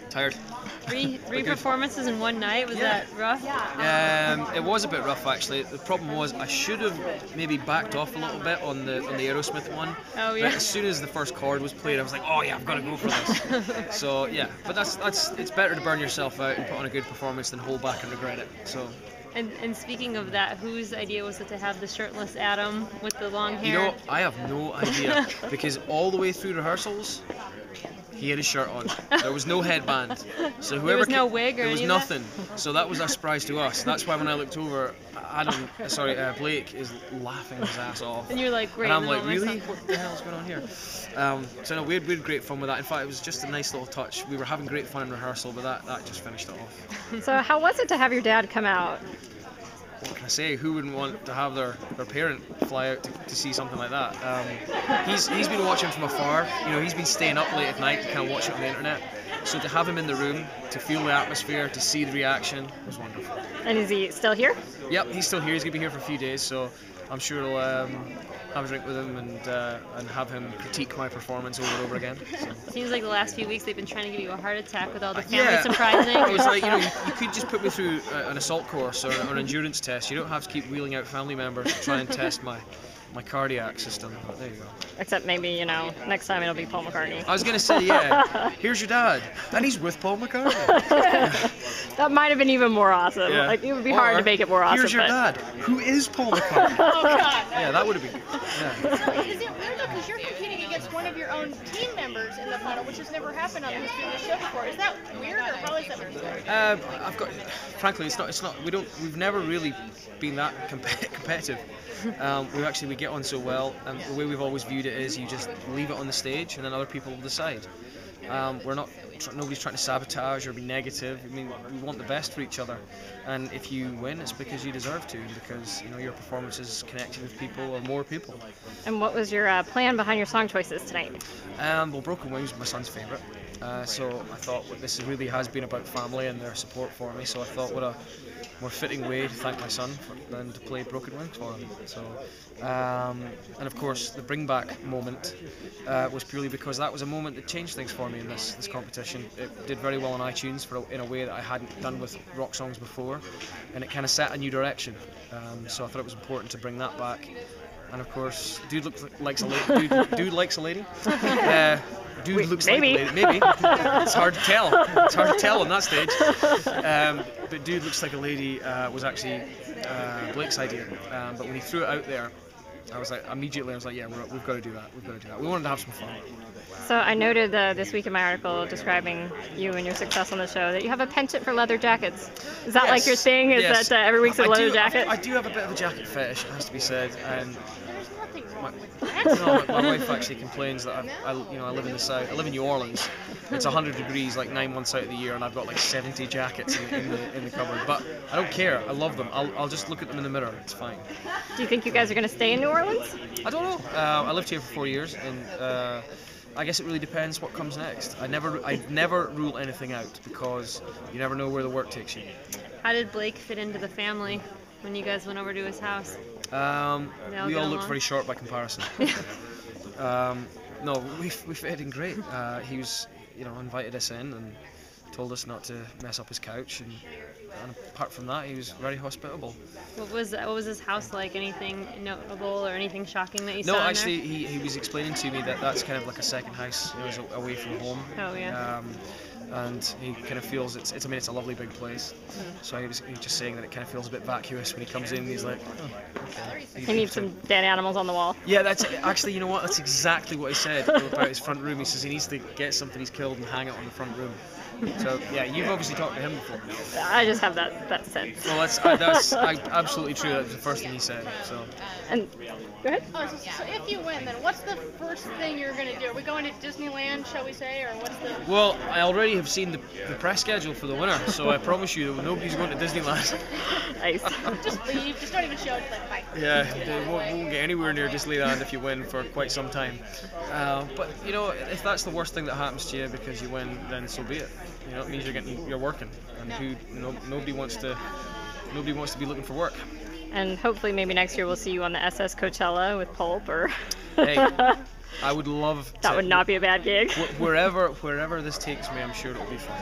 Tired. Three performances in one night. Was that rough? It was a bit rough actually. The problem was I should have maybe backed off a little bit on the Aerosmith one. Oh yeah. But as soon as the first chord was played, I was like, oh yeah, I've got to go for this. So yeah, but it's better to burn yourself out and put on a good performance than hold back and regret it. So. And speaking of that, whose idea was it to have the shirtless Adam with the long hair? You know, I have no idea because all the way through rehearsals, he had his shirt on. There was no headband. So whoever there was no wig or there was any nothing. Of that? So that was a surprise to us. That's why when I looked over, Blake is laughing his ass off. And you're like, great. And I'm like, really? What the hell's going on here? So no, we had great fun with that. In fact, it was just a nice little touch. We were having great fun in rehearsal, but that just finished it off. So how was it to have your dad come out? What can I say? Who wouldn't want to have their parent fly out to see something like that? He's been watching from afar. You know, he's been staying up late at night to kind of watch it on the internet. So to have him in the room, to feel the atmosphere, to see the reaction was wonderful. And is he still here? Yep, he's still here. He's gonna be here for a few days, so I'm sure we'll have a drink with him and have him critique my performance over and over again. So. Seems like the last few weeks they've been trying to give you a heart attack with all the family surprising. I was like, you know, you could just put me through an assault course or an endurance test. You don't have to keep wheeling out family members to try and test my cardiac system. But there you go. Except maybe, you know, next time it'll be Paul McCartney. I was going to say, yeah, here's your dad. And he's with Paul McCartney. That might have been even more awesome. Yeah. Like, it would be hard to make it more awesome. Here's your dad. Who is Paul McCartney? Oh, God. Yeah, that would have been good. Yeah. Is it weird, though, because you're competing against one of your own team members in the final, which has never happened on the history of the show before. Is that weird, or how is that weird? Frankly, it's not. We've never really been that competitive. We get on so well, and the way we've always viewed it is you just leave it on the stage, and then other people will decide. Nobody's trying to sabotage or be negative. I mean, we want the best for each other, and if you win, it's because you deserve to, and because you know your performance is connecting with people or more people. And what was your plan behind your song choices tonight? Well, Broken Wings was my son's favourite, so I thought this really has been about family and their support for me. So I thought, what a more fitting way to thank my son than to play Broken Wings for him. So, and of course, the bring back moment was purely because that was a moment that changed things for me in this competition. It did very well on iTunes in a way that I hadn't done with rock songs before, and it kind of set a new direction. So I thought it was important to bring that back. And of course, dude likes a lady. Dude likes a lady. Dude looks maybe. like a lady. Maybe. It's hard to tell. It's hard to tell on that stage. But dude looks like a lady was actually Blake's idea. But when he threw it out there, I was like, yeah, we've got to do that. We've got to do that. We wanted to have some fun. So I noted this week in my article describing you and your success on the show that you have a penchant for leather jackets. Is that like your thing? Is that every week's a leather jacket? I do have a bit of a jacket fetish, it has to be said. And There's nothing wrong with that. my wife actually complains that I live in the south. I live in New Orleans. It's 100 degrees like 9 months out of the year, and I've got like 70 jackets in the cupboard. But I don't care. I love them. I'll just look at them in the mirror. It's fine. Do you think you guys are going to stay in New Orleans? I don't know. I lived here for 4 years, and I guess it really depends what comes next. I never rule anything out because you never know where the work takes you. How did Blake fit into the family when you guys went over to his house? We all looked very short by comparison. No, we fit in great. He was, invited us in and told us not to mess up his couch, and apart from that, he was very hospitable. What was his house like? Anything notable or anything shocking that you saw? No, actually, he was explaining to me that that's kind of like a second house. It was away from home. Oh yeah. And he kind of feels it's a lovely big place. So he was just saying that it kind of feels a bit vacuous when he comes in. He's like, oh, okay. He needs some dead animals on the wall. Yeah, that's actually, you know what? That's exactly what he said about his front room. He says he needs to get something he's killed and hang it on the front room. So yeah, you've obviously talked to him before. I just have that sense. Well, that's absolutely true. That was the first thing he said. So. And go ahead. Oh, so if you win, then what's the first thing you're going to do? Are we going to Disneyland, shall we say, or what's the... Well, I already have seen the press schedule for the winner, so I promise you that nobody's going to Disneyland. Nice. Just leave. Just don't even show it. Like, bye. Yeah, they won't get anywhere near Disneyland if you win for quite some time. But if that's the worst thing that happens to you because you win, then so be it. It means you're working, and nobody wants to be looking for work. And hopefully maybe next year we'll see you on the SS Coachella with Pulp or... Hey, I would love. That would not be a bad gig. Wherever this takes me, I'm sure it'll be fun.